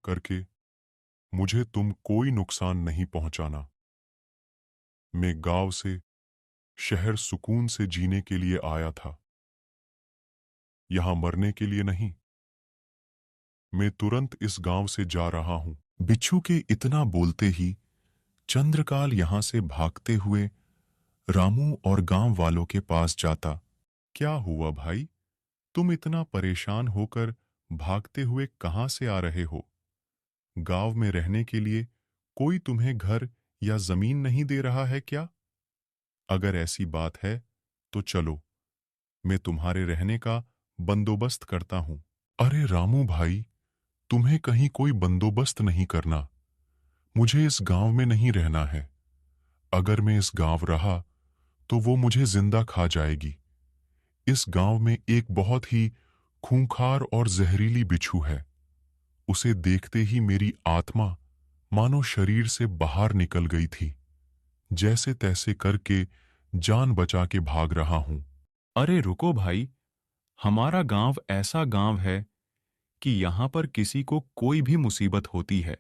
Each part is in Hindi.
करके मुझे तुम कोई नुकसान नहीं पहुंचाना। मैं गांव से शहर सुकून से जीने के लिए आया था, यहां मरने के लिए नहीं। मैं तुरंत इस गांव से जा रहा हूं। बिच्छू के इतना बोलते ही चंद्रकाल यहां से भागते हुए रामू और गांव वालों के पास जाता। क्या हुआ भाई, तुम इतना परेशान होकर भागते हुए कहां से आ रहे हो? गांव में रहने के लिए कोई तुम्हें घर या जमीन नहीं दे रहा है क्या? अगर ऐसी बात है तो चलो, मैं तुम्हारे रहने का बंदोबस्त करता हूं। अरे रामू भाई, तुम्हें कहीं कोई बंदोबस्त नहीं करना। मुझे इस गांव में नहीं रहना है। अगर मैं इस गांव रहा तो वो मुझे जिंदा खा जाएगी। इस गांव में एक बहुत ही खूंखार और जहरीली बिच्छू है। उसे देखते ही मेरी आत्मा मानो शरीर से बाहर निकल गई थी। जैसे तैसे करके जान बचा के भाग रहा हूं। अरे रुको भाई, हमारा गांव ऐसा गांव है कि यहां पर किसी को कोई भी मुसीबत होती है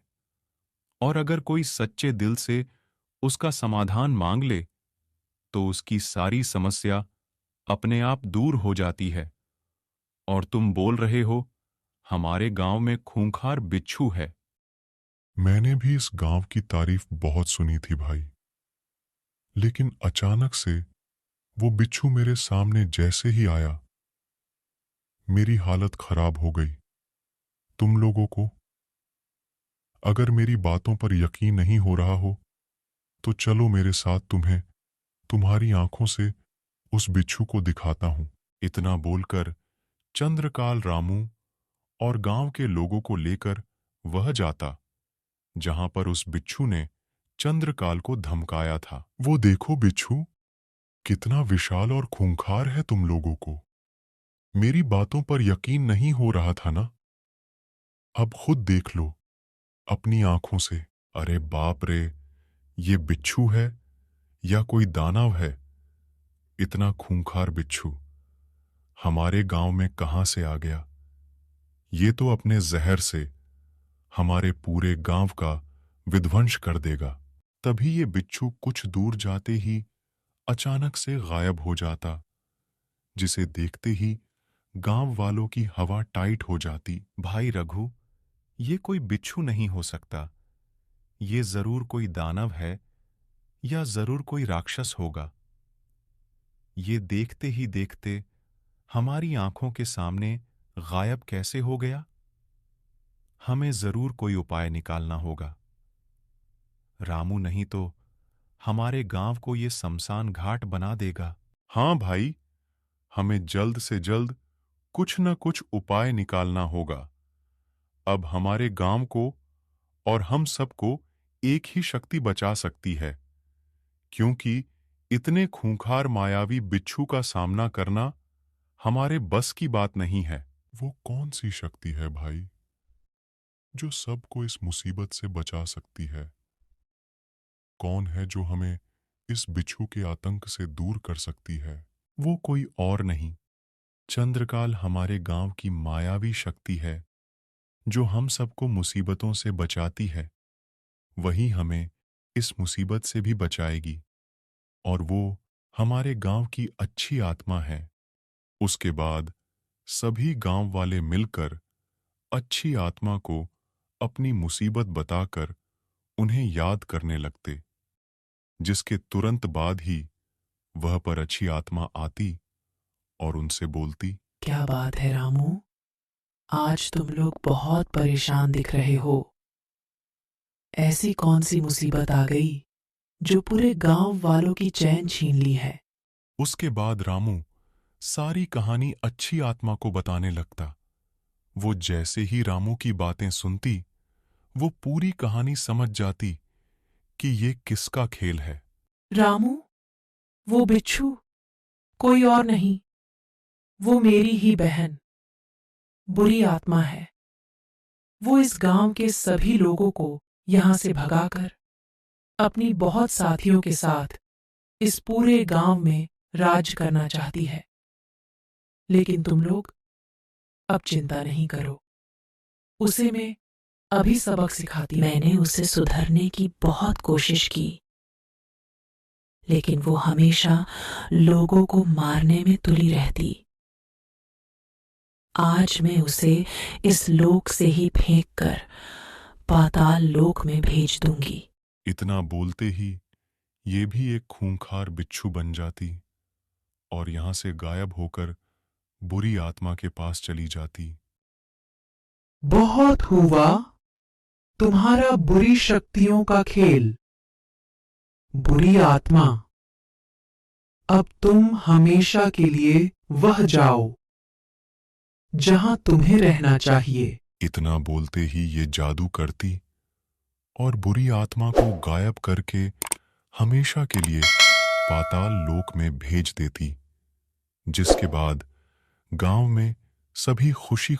और अगर कोई सच्चे दिल से उसका समाधान मांग ले तो उसकी सारी समस्या अपने आप दूर हो जाती है। और तुम बोल रहे हो हमारे गांव में खूंखार बिच्छू है। मैंने भी इस गांव की तारीफ बहुत सुनी थी भाई, लेकिन अचानक से वो बिच्छू मेरे सामने जैसे ही आया, मेरी हालत खराब हो गई। तुम लोगों को अगर मेरी बातों पर यकीन नहीं हो रहा हो तो चलो मेरे साथ, तुम्हें तुम्हारी आंखों से उस बिच्छू को दिखाता हूं। इतना बोलकर चंद्रकाल रामू और गांव के लोगों को लेकर वह जाता जहां पर उस बिच्छू ने चंद्रकाल को धमकाया था। वो देखो बिच्छू, कितना विशाल और खूंखार है। तुम लोगों को मेरी बातों पर यकीन नहीं हो रहा था ना? अब खुद देख लो अपनी आंखों से। अरे बाप रे, ये बिच्छू है या कोई दानव है? इतना खूंखार बिच्छू हमारे गांव में कहां से आ गया? ये तो अपने जहर से हमारे पूरे गांव का विध्वंस कर देगा। तभी ये बिच्छू कुछ दूर जाते ही अचानक से गायब हो जाता, जिसे देखते ही गांव वालों की हवा टाइट हो जाती। भाई रघु, ये कोई बिच्छू नहीं हो सकता। ये जरूर कोई दानव है या जरूर कोई राक्षस होगा। ये देखते ही देखते हमारी आंखों के सामने गायब कैसे हो गया? हमें जरूर कोई उपाय निकालना होगा। रामू नहीं तो हमारे गांव को ये शमशान घाट बना देगा। हाँ भाई, हमें जल्द से जल्द कुछ न कुछ उपाय निकालना होगा। अब हमारे गांव को और हम सबको एक ही शक्ति बचा सकती है, क्योंकि इतने खूंखार मायावी बिच्छू का सामना करना हमारे बस की बात नहीं है। वो कौन सी शक्ति है भाई जो सबको इस मुसीबत से बचा सकती है? कौन है जो हमें इस बिच्छू के आतंक से दूर कर सकती है? वो कोई और नहीं, चंद्रकाल हमारे गांव की मायावी शक्ति है जो हम सबको मुसीबतों से बचाती है। वही हमें इस मुसीबत से भी बचाएगी, और वो हमारे गांव की अच्छी आत्मा है। उसके बाद सभी गांव वाले मिलकर अच्छी आत्मा को अपनी मुसीबत बताकर उन्हें याद करने लगते, जिसके तुरंत बाद ही वह पर अच्छी आत्मा आती और उनसे बोलती। क्या बात है रामू, आज तुम लोग बहुत परेशान दिख रहे हो। ऐसी कौन सी मुसीबत आ गई जो पूरे गांव वालों की चैन छीन ली है? उसके बाद रामू सारी कहानी अच्छी आत्मा को बताने लगता। वो जैसे ही रामू की बातें सुनती, वो पूरी कहानी समझ जाती कि ये किसका खेल है। रामू, वो बिच्छू कोई और नहीं, वो मेरी ही बहन बुरी आत्मा है। वो इस गांव के सभी लोगों को यहां से भगाकर अपनी बहुत साथियों के साथ इस पूरे गांव में राज करना चाहती है। लेकिन तुम लोग अब चिंता नहीं करो, उसे मैं अभी सबक सिखाती हूँ। मैंने उसे सुधरने की बहुत कोशिश की, लेकिन वो हमेशा लोगों को मारने में तुली रहती। आज मैं उसे इस लोक से ही फेंक कर पाताल लोक में भेज दूंगी। इतना बोलते ही ये भी एक खूंखार बिच्छू बन जाती और यहां से गायब होकर बुरी आत्मा के पास चली जाती। बहुत हुआ तुम्हारा बुरी शक्तियों का खेल, बुरी आत्मा। अब तुम हमेशा के लिए वह जाओ जहां तुम्हें रहना चाहिए। इतना बोलते ही ये जादू करती और बुरी आत्मा को गायब करके हमेशा के लिए पाताल लोक में भेज देती, जिसके बाद गांव में सभी खुशी